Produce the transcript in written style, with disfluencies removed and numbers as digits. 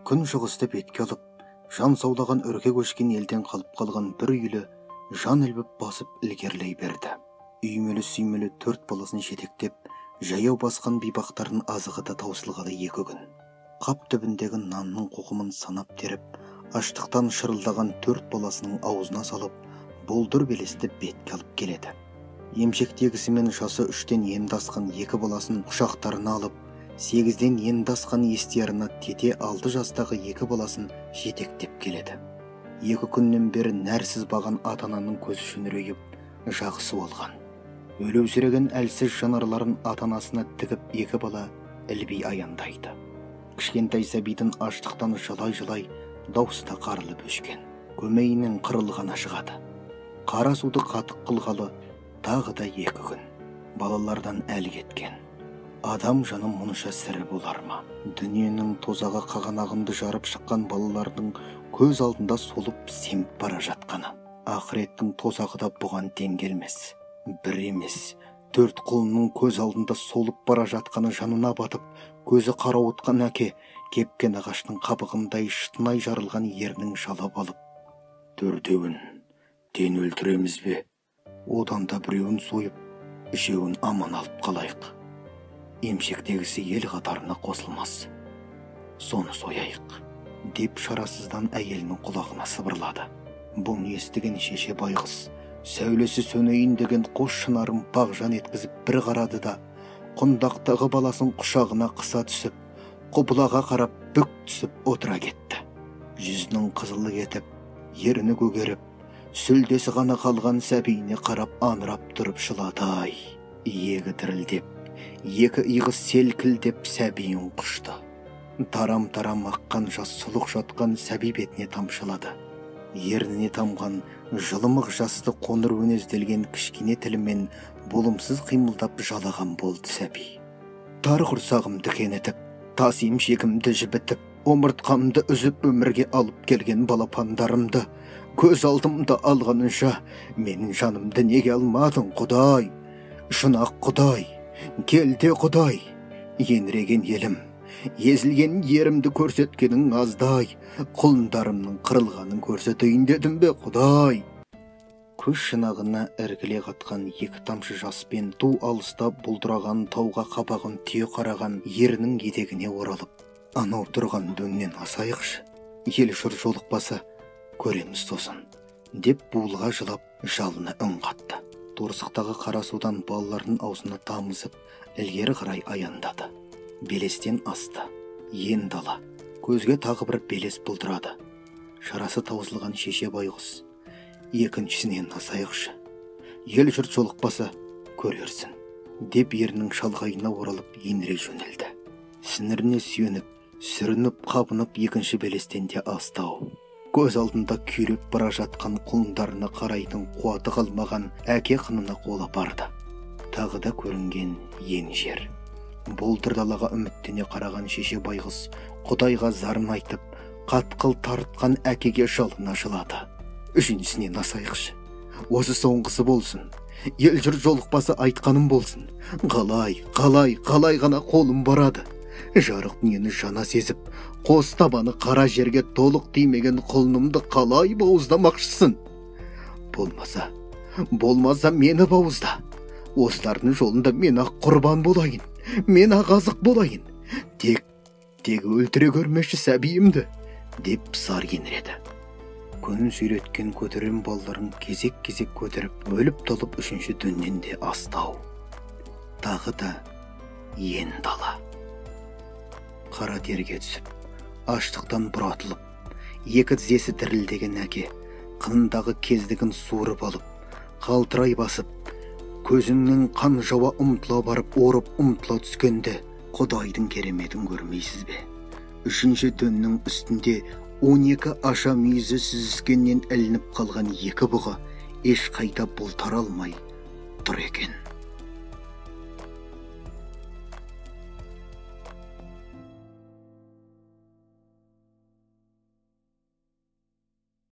күн шығысты бетке алып, жан саулаған үрке көшкен елден қалып қалған бір үйлі жан ілбіп басып ілгерлей берді. Үймелі-сүймелі 4 баласын жетектеп, жаяу басқан бейбақтарын азығы да таусылғалы 2 күн. Қап түбіндегі нанның қоқымын санап теріп, аштықтан шырылдаған 4 баласының аузына салып, болдыр белесті бетке алып келеді. Емшектегісімен жасы 3-тен енді асқан 2 баласын құшақтарына алып, 8-ден енді асқан естиярына тете 6 жастағы 2 баласын жетектеп келеді. 2 күннен бері нәрсіз баған ата-ананың көзі шүңірейіп, жағысы болған. Өлеусіреген әлсіз жанарларын ата-анасына тігіп 2 бала ілбей аяндайды. Кішкентай сәбидің аштықтан жылай-жылай дауыста қарылып өшкен. Көмейінен қырылғаны шығады. Қара суды қатық қылғалы тағы да 2 күн. Балалардан әлі кеткен. Адам жаны мұнша сірі болар ма? Дүниенің тозаға қағанағынды жарып шыққан балалардың көз алдында солып семіп бара жатқаны. Ақыреттің тозағы да бұған тең келмес. 1 емес, 4 құлынның көз алдында солып бара жатқаны жанына батып, көзі қарауытқан әке, кепкен ағаштың қабығындай шытынай жарылған ернің жалап алып. 4-еуін тен өлтіреміз бе? Одан да 1-еуін сойып, 3-еуін аман алып қалайық. Емшектегісі ел қатарына қосылмас. Соны сояйық, деп шарасыздан әйелінің құлағына сыбырлады. Бұны естіген шеше байғыз, сәулесі сөнейін деген қос шынарын бағжан еткізіп бір қарады да, құндақтағы баласын құшағына қыса түсіп, құбылаға қарап бүк түсіп отыра кетті. Жүзінің қызылы кетіп, еріні көгеріп, сүлдесі ғана қалған сәбиіне қарап аңырап тұрып жылады-ай. Иегі дірілдеп, 2 иығы селкілдеп сәбиін құшты. Тарам-тарам аққан жас сұлық жатқан сәби бетіне тамшылады. Ерніне тамған жылымық жасты қоңыр өнезделген кішкене тілімен болымсыз қимылдап жалаған болды сәби. Тар құрсағымды кенетіп, тас емшегімді жібітіп, омыртқамды үзіп өмірге алып келген балапандарымды көз алдымда алғанынша, менің жанымды неге алмадың, Құдай? Шынақ Құдай, келде Құдай, енреген елім, езілген ерімді көрсеткенің аздай, құлындарымның қырылғанын көрсетейін дедім бе, Құдай? Көз шынағына іргіле қатқан 2 тамшы жаспен ту алыста бұлдыраған тауға қабағын түйе қараған ерінің етегіне оралып, анау тұрған дөңнен асайықшы, ел жүр жолықпаса, көреміз сосын, деп буылға жылап, жалына үн қатты. Торсықтағы қара судан балалардың аузына тамызып, ілгері қарай аяндады. Белестен асты, ен дала, көзге тағы бір белес бұлдырады. Шарасы таусылған шеше байғыз, екіншісінен асайықшы, ел жұрт жолықпаса көрерсін, деп ерінің шалғайына оралып енре жөнелді. Сініріне сүйеніп, сүрініп қабынып екінші белестен де астау. Көз алдында күйреп бара жатқан құлындарына қарайтын қуаты қалмаған әке қынына қолап барды. Тағы да көрінген ен жер. Болдыр далаға үміттене қараған шеше байғыз Құдайға зарын айтып, қатқыл тартқан әкеге жалына жылады. Үшіншісінен асайықшы, осы соңғысы болсын, ел жүр жолықпаса айтқаным болсын. Қалай ғана қолым барады. Жарық дүниені жана сезіп, қос табаны қара жерге толық тимеген құлынымды қалай бауыздамақшысың? Болмаса мені бауызда. Осылардың жолында мен ақ құрбан болайын, мен ақ азық болайын. Тек өлтіре көрмеші сәбиімді, деп сар еніреді. Күн сүйреткен көтерем балаларын кезек-кезек көтеріп, өліп толып 3-ші түннен де астау. Тағы да ен дала. Қара терге түсіп, аштықтан бұратылып, 2 тізесі дірілдеген әке, қынындағы кездігін суырып алып, қалтырай басып, көзіңнің қан жауа ұмтыла барып, орып ұмтыла түскенде, Құдайдың кереметін көрмейсіз бе? 3-ші түннің үстінде 12 аша мүйізі сүзіскеннен ілініп қалған 2 бұғы еш қайта бұлтара алмай тұр екен.